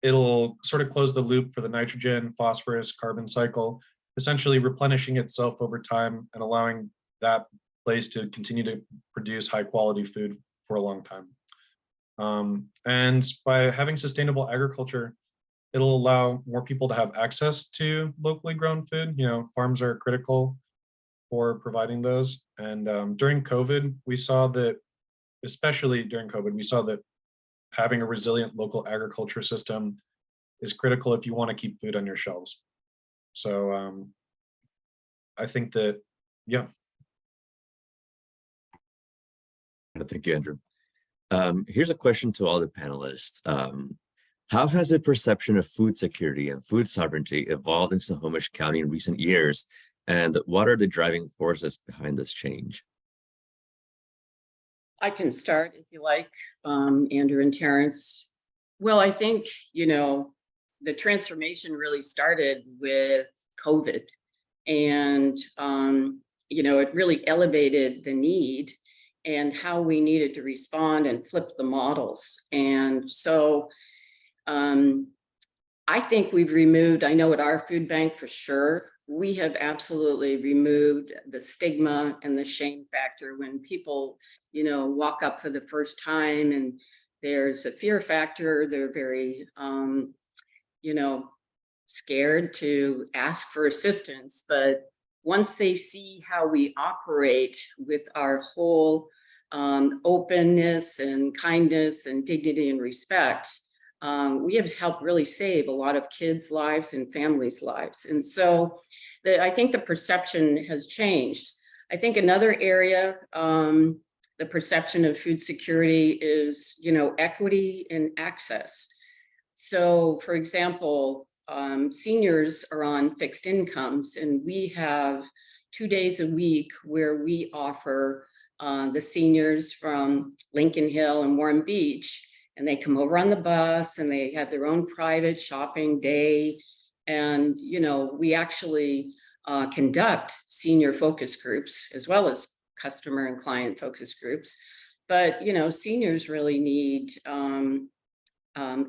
it'll sort of close the loop for the nitrogen, phosphorus, carbon cycle, essentially replenishing itself over time and allowing that place to continue to produce high quality food for a long time. And by having sustainable agriculture, it'll allow more people to have access to locally grown food. Farms are critical for providing those. And during COVID, we saw that, especially during COVID, we saw that having a resilient local agriculture system is critical if you want to keep food on your shelves. So I think that, yeah. Thank you, Andrew. Here's a question to all the panelists. How has the perception of food security and food sovereignty evolved in Snohomish County in recent years? And what are the driving forces behind this change? I can start if you like, Andrew and Terrence. Well, I think, the transformation really started with COVID, and, it really elevated the need and how we needed to respond and flip the models. And so I think we've removed, I know at our food bank for sure, we have absolutely removed the stigma and the shame factor when people, walk up for the first time, and there's a fear factor. They're very, scared to ask for assistance. But once they see how we operate with our whole openness and kindness and dignity and respect, we have helped really save a lot of kids' lives and families' lives. And so I think the perception has changed. I think another area, the perception of food security is, equity and access. So, for example, seniors are on fixed incomes, and we have, 2 days a week where we offer the seniors from Lincoln Hill and Warren Beach, and they come over on the bus and they have their own private shopping day. And, you know, we actually conduct senior focus groups as well as customer and client focus groups. But, you know, seniors really need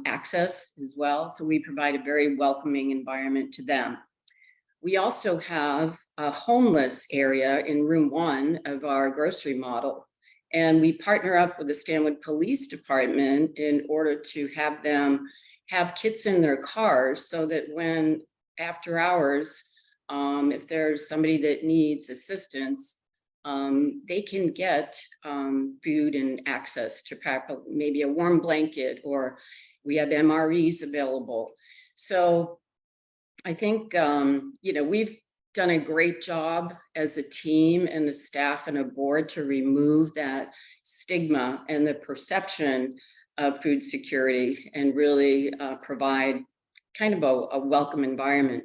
access as well. So we provide a very welcoming environment to them. We also have a homeless area in room 1 of our grocery model. And we partner up with the Stanwood Police Department in order to have them have kits in their cars so that when after hours, if there's somebody that needs assistance, they can get food and access to maybe a warm blanket, or we have MREs available. So I think, you know, we've done a great job as a team and the staff and a board to remove that stigma and the perception of food security and really provide kind of a welcome environment.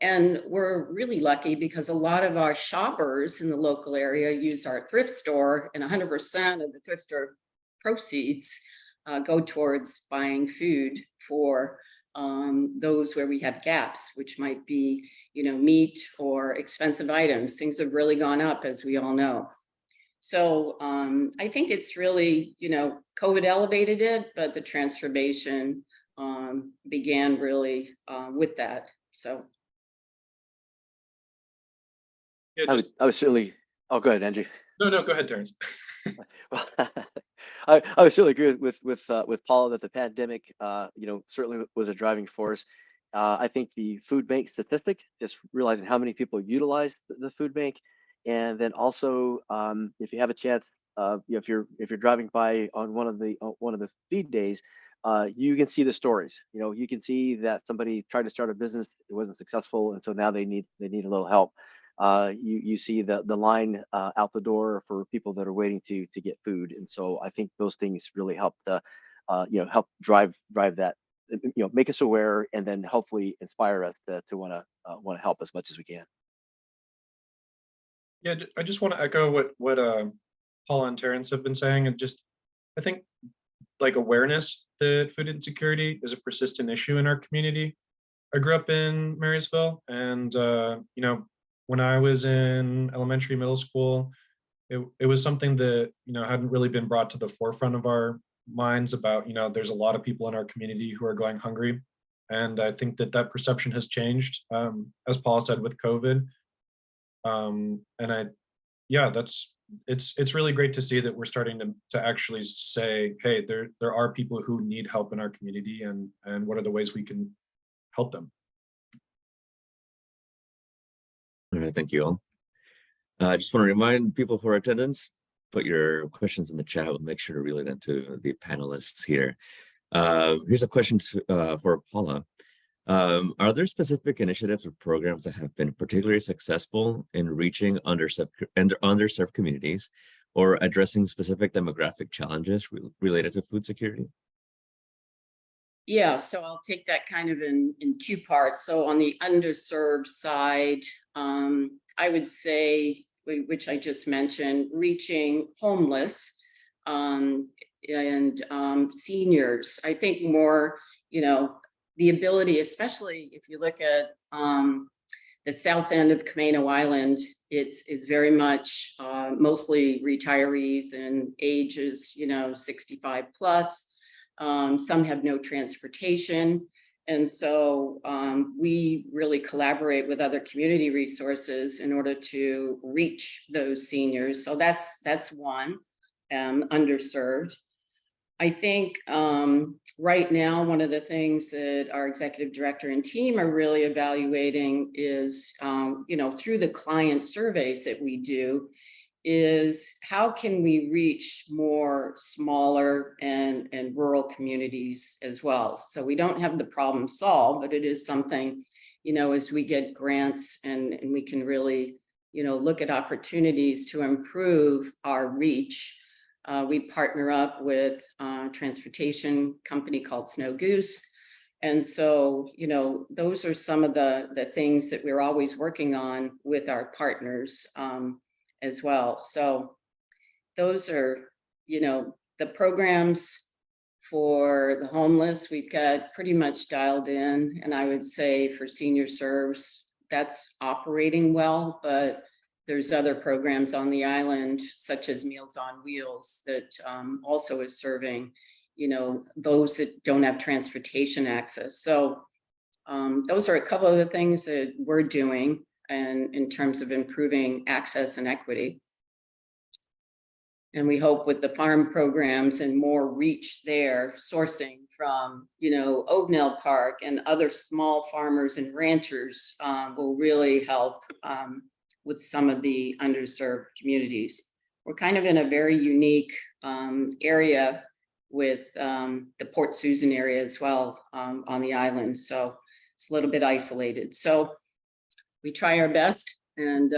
And we're really lucky because a lot of our shoppers in the local area use our thrift store, and 100% of the thrift store proceeds go towards buying food for those where we have gaps, which might be, you know, meat or expensive items. Things have really gone up, as we all know. So I think it's really, you know, COVID elevated it, but the transformation began really with that. So. Yeah, I was certainly. Oh, go ahead, Andrew. no, go ahead, Terrence. Well, I was certainly agree with Paula that the pandemic, you know, certainly was a driving force. I think the food bank statistic, just realizing how many people utilize the food bank, and then also if you have a chance, you know, if you're driving by on one of the feed days, you can see the stories. You know, you can see that somebody tried to start a business, it wasn't successful, and so now they need a little help. You see the line out the door for people that are waiting to get food, and so I think those things really help you know, help drive that, you know, make us aware, and then hopefully inspire us to want to help as much as we can. Yeah, I just want to echo what Paula and Terrence have been saying, and just I think like awareness that food insecurity is a persistent issue in our community. I grew up in Marysville, and you know, when I was in elementary, middle school, it was something that, you know, hadn't really been brought to the forefront of our minds about, you know, there's a lot of people in our community who are going hungry. And I think that perception has changed, as Paul said, with COVID. Yeah, it's really great to see that we're starting to actually say, hey, there are people who need help in our community, and what are the ways we can help them. All right, thank you all. I just want to remind people for attendance, put your questions in the chat. We'll make sure to relay them to the panelists here. Here's a question for Paula. Are there specific initiatives or programs that have been particularly successful in reaching underserved communities or addressing specific demographic challenges related to food security? Yeah, so I'll take that kind of in 2 parts. So on the underserved side, I would say, which I just mentioned, reaching homeless and seniors. I think more, you know, the ability, especially if you look at the south end of Camino Island, it's very much mostly retirees and ages, you know, 65 plus. Some have no transportation. And so we really collaborate with other community resources in order to reach those seniors. So that's one, underserved. I think right now, one of the things that our executive director and team are really evaluating is, you know, through the client surveys that we do, is how can we reach more smaller and rural communities as well. So we don't have the problem solved, but it is something, you know, as we get grants and we can really, you know, look at opportunities to improve our reach. We partner up with a transportation company called Snow Goose, And so, you know, those are some of the things that we're always working on with our partners as well. So those are, you know, the programs for the homeless, we've got pretty much dialed in. And I would say for senior serves, that's operating well, but there's other programs on the island, such as Meals on Wheels, that also is serving, you know, those that don't have transportation access. So those are a couple of the things that we're doing and in terms of improving access and equity. And we hope with the farm programs and more reach there, sourcing from, you know, Ovenel Park and other small farmers and ranchers will really help with some of the underserved communities. We're kind of in a very unique area with the Port Susan area as well on the island. So it's a little bit isolated. So we try our best. And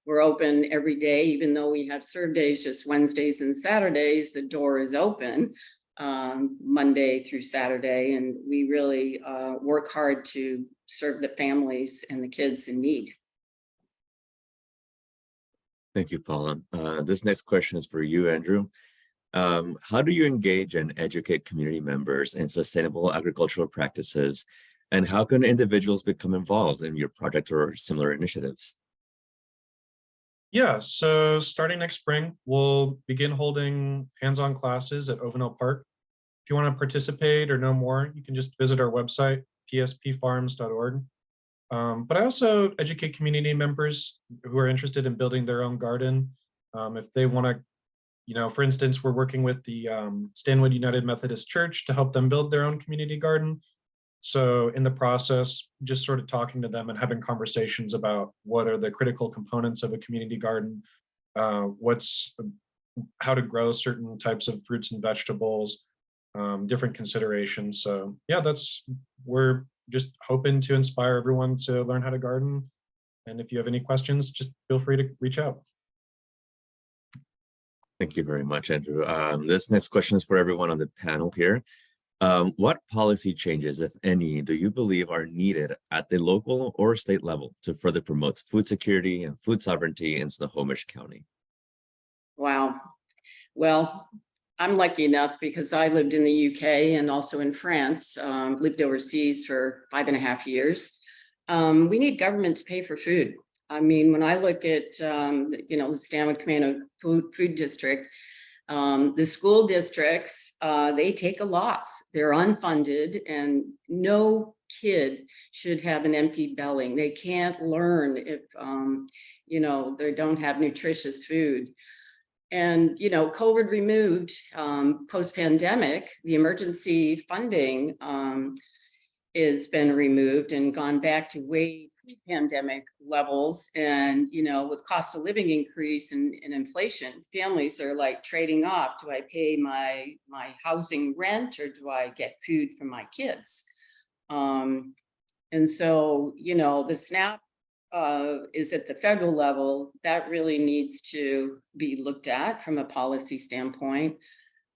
we're open every day, even though we have serve days just Wednesdays and Saturdays, the door is open Monday through Saturday. And we really work hard to serve the families and the kids in need. Thank you, Paula. This next question is for you, Andrew. How do you engage and educate community members in sustainable agricultural practices? And how can individuals become involved in your project or similar initiatives? Yeah, so starting next spring, we'll begin holding hands-on classes at Ovenel Park. If you want to participate or know more, you can just visit our website, pspfarms.org. But I also educate community members who are interested in building their own garden. If they want to, you know, for instance, we're working with the Stanwood United Methodist Church to help them build their own community garden. So in the process, just sort of talking to them and having conversations about what are the critical components of a community garden, how to grow certain types of fruits and vegetables, different considerations. So yeah, we're just hoping to inspire everyone to learn how to garden. And if you have any questions, just feel free to reach out. Thank you very much, Andrew. This next question is for everyone on the panel here. What policy changes, if any, do you believe are needed at the local or state level to further promote food security and food sovereignty in Snohomish County? Wow. Well, I'm lucky enough because I lived in the UK and also in France, lived overseas for 5.5 years. We need government to pay for food. I mean, when I look at, you know, the Stanwood Command Food District, the school districts, they take a loss. They're unfunded and no kid should have an empty belly. They can't learn if, you know, they don't have nutritious food. And, you know, COVID removed post-pandemic, the emergency funding has been removed and gone back to way pre-pandemic levels. And, you know, with cost of living increase and inflation, families are like trading off. Do I pay my housing rent or do I get food for my kids? And so, you know, the SNAP is at the federal level. That really needs to be looked at from a policy standpoint.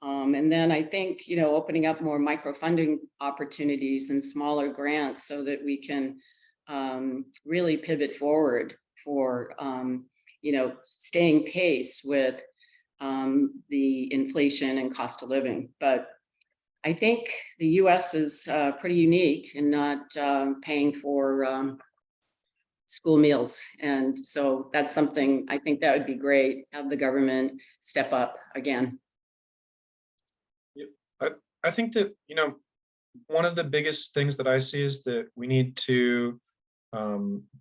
And then I think, you know, opening up more microfunding opportunities and smaller grants so that we can really pivot forward for, you know, staying pace with the inflation and cost of living. But I think the US is pretty unique in not paying for school meals. And so that's something I think that would be great, have the government step up again. I think that, you know, one of the biggest things that I see is that we need to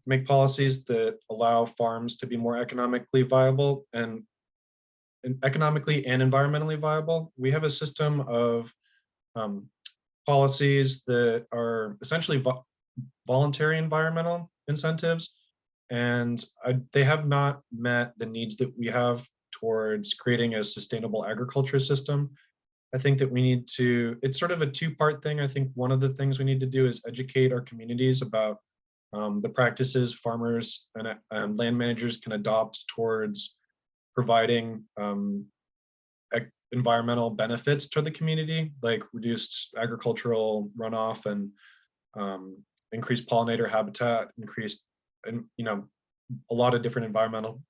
make policies that allow farms to be more economically viable and economically and environmentally viable. We have a system of policies that are essentially voluntary environmental incentives, and they have not met the needs that we have towards creating a sustainable agriculture system. I think that we need to, it's sort of a two-part thing. I think one of the things we need to do is educate our communities about the practices farmers and land managers can adopt towards providing environmental benefits to the community, like reduced agricultural runoff and increased pollinator habitat, increased, and a lot of different environmental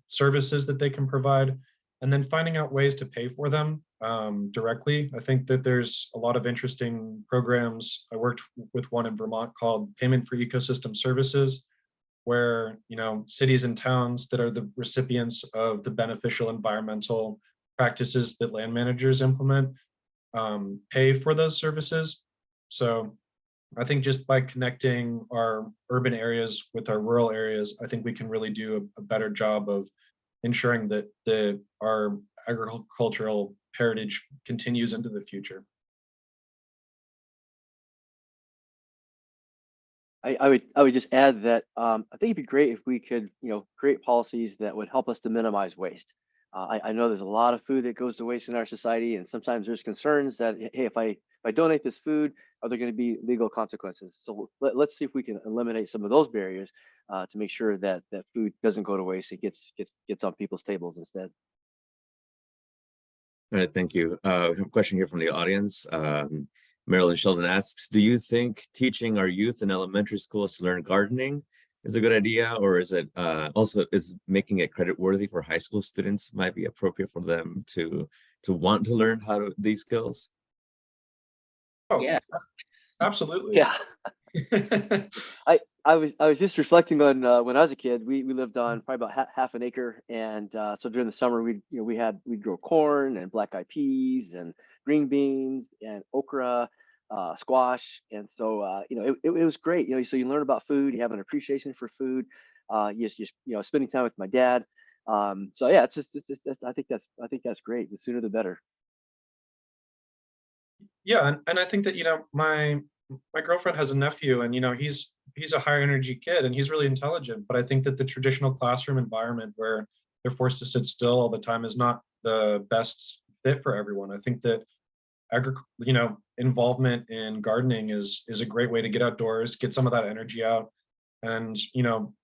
services that they can provide, and then finding out ways to pay for them directly. I think that there's a lot of interesting programs. I worked with one in Vermont called Payment for Ecosystem Services, where cities and towns that are the recipients of the beneficial environmental practices that land managers implement pay for those services. So I think just by connecting our urban areas with our rural areas, I think we can really do a better job of ensuring that our agricultural heritage continues into the future. I would just add that I think it'd be great if we could create policies that would help us to minimize waste. I know there's a lot of food that goes to waste in our society, and sometimes there's concerns that, hey, if I donate this food, are there going to be legal consequences? So let's see if we can eliminate some of those barriers to make sure that food doesn't go to waste. It gets on people's tables instead. All right, thank you. We have a question here from the audience. Marilyn Sheldon asks, do you think teaching our youth in elementary schools to learn gardening is a good idea, or is it also making it credit worthy for high school students might be appropriate for them to want to learn these skills? Oh, Yes. absolutely. Yeah. I was just reflecting on when I was a kid. We lived on probably about half an acre, and so during the summer we'd grow corn and black eyed peas and green beans and okra, squash, and so it was great. So you learn about food, you have an appreciation for food. You just spending time with my dad. So yeah, I think that's great. The sooner the better. Yeah, and I think that my girlfriend has a nephew, and he's a high energy kid, and he's really intelligent. But I think that the traditional classroom environment where they're forced to sit still all the time is not the best fit for everyone. I think that involvement in gardening is a great way to get outdoors, get some of that energy out, and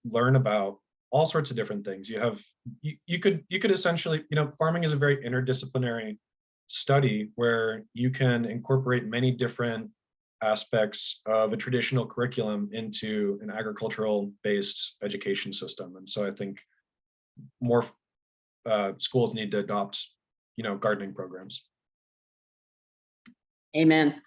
learn about all sorts of different things. You could essentially, farming is a very interdisciplinary study where you can incorporate many different aspects of a traditional curriculum into an agricultural based education system. And so I think more schools need to adopt gardening programs. Amen.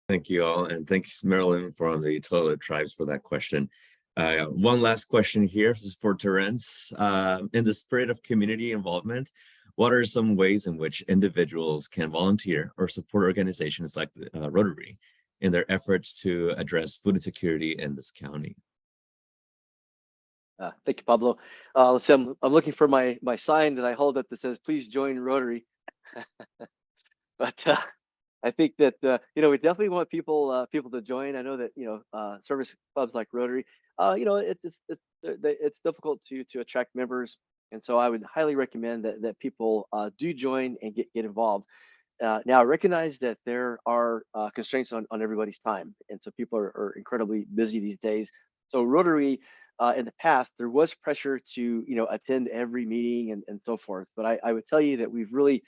Thank you all, and thanks Marilyn from the Tulalip Tribes for that question. One last question here. This is for Terence. In the spirit of community involvement, what are some ways in which individuals can volunteer or support organizations like Rotary in their efforts to address food insecurity in this county? Thank you, Pablo. Let's see, I'm looking for my sign that I hold up that says, please join Rotary. But I think that, we definitely want people to join. I know that, service clubs like Rotary, it's difficult to attract members. And so I would highly recommend that people do join and get involved. Now, I recognize that there are constraints on everybody's time. And so people are incredibly busy these days. So Rotary, in the past, there was pressure to, attend every meeting and so forth. But I would tell you that we've really,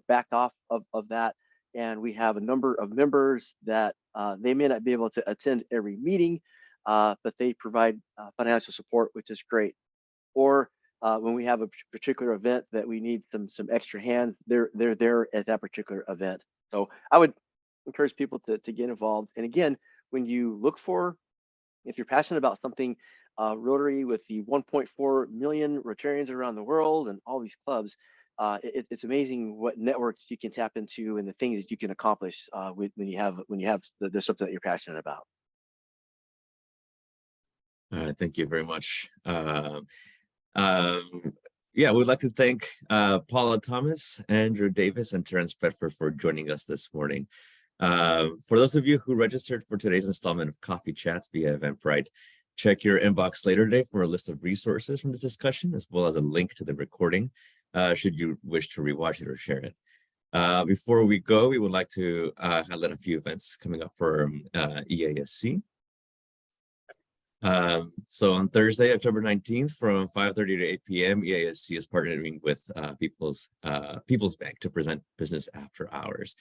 backed off of that. And we have a number of members that they may not be able to attend every meeting, but they provide financial support, which is great. Or when we have a particular event that we need some extra hands, they're there at that particular event. So I would encourage people to get involved. And again, when you look for, if you're passionate about something, Rotary with the 1.4 million Rotarians around the world and all these clubs, it's amazing what networks you can tap into and the things that you can accomplish when you have the something that you're passionate about. Thank you very much. Yeah, we'd like to thank Paula Thomas, Andrew Davis, and Terence Bedford for joining us this morning. For those of you who registered for today's installment of Coffee Chats via Eventbrite, check your inbox later today for a list of resources from this discussion, as well as a link to the recording, should you wish to rewatch it or share it. Before we go, we would like to highlight a few events coming up for EASC. So on Thursday, October 19th from 5:30 to 8 p.m., EASC is partnering with People's Bank to present Business After Hours.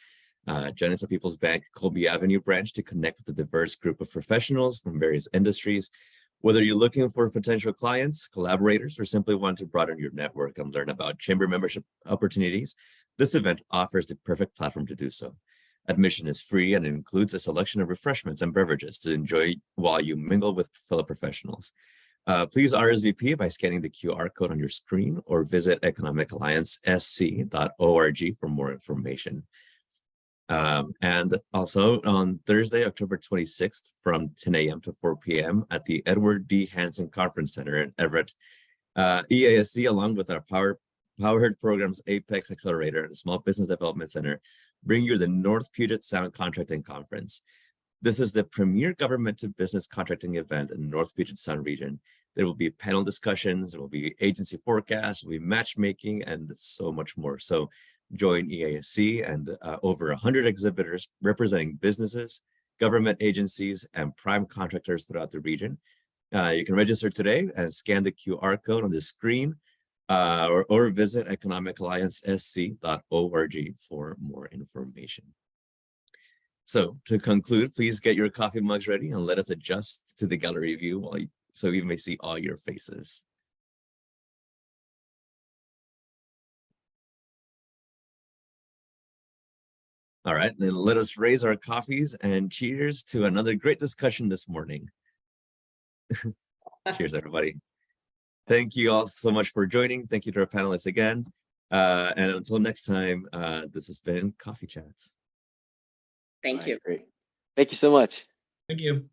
Join us at People's Bank Colby Avenue branch to connect with a diverse group of professionals from various industries. Whether you're looking for potential clients, collaborators, or simply want to broaden your network and learn about chamber membership opportunities, this event offers the perfect platform to do so. Admission is free and includes a selection of refreshments and beverages to enjoy while you mingle with fellow professionals. Please RSVP by scanning the QR code on your screen or visit economicalliancesc.org for more information. And also on Thursday, October 26th from 10 a.m. to 4 p.m. at the Edward D. Hansen Conference Center in Everett, EASC, along with our Powered Programs Apex Accelerator and Small Business Development Center, bring you the North Puget Sound Contracting Conference. This is the premier government to business contracting event in the North Puget Sound region. There will be panel discussions, there will be agency forecasts, there will be matchmaking, and so much more. So join EASC and over 100 exhibitors representing businesses, government agencies, and prime contractors throughout the region. You can register today and scan the QR code on the screen, or visit economicalliancesc.org for more information. So to conclude, please get your coffee mugs ready and let us adjust to the gallery view so you may see all your faces. All right, then let us raise our coffees and cheers to another great discussion this morning. Cheers, everybody. Thank you all so much for joining. Thank you to our panelists again. And until next time, this has been Coffee Chats. Thank you. Great. Thank you so much. Thank you.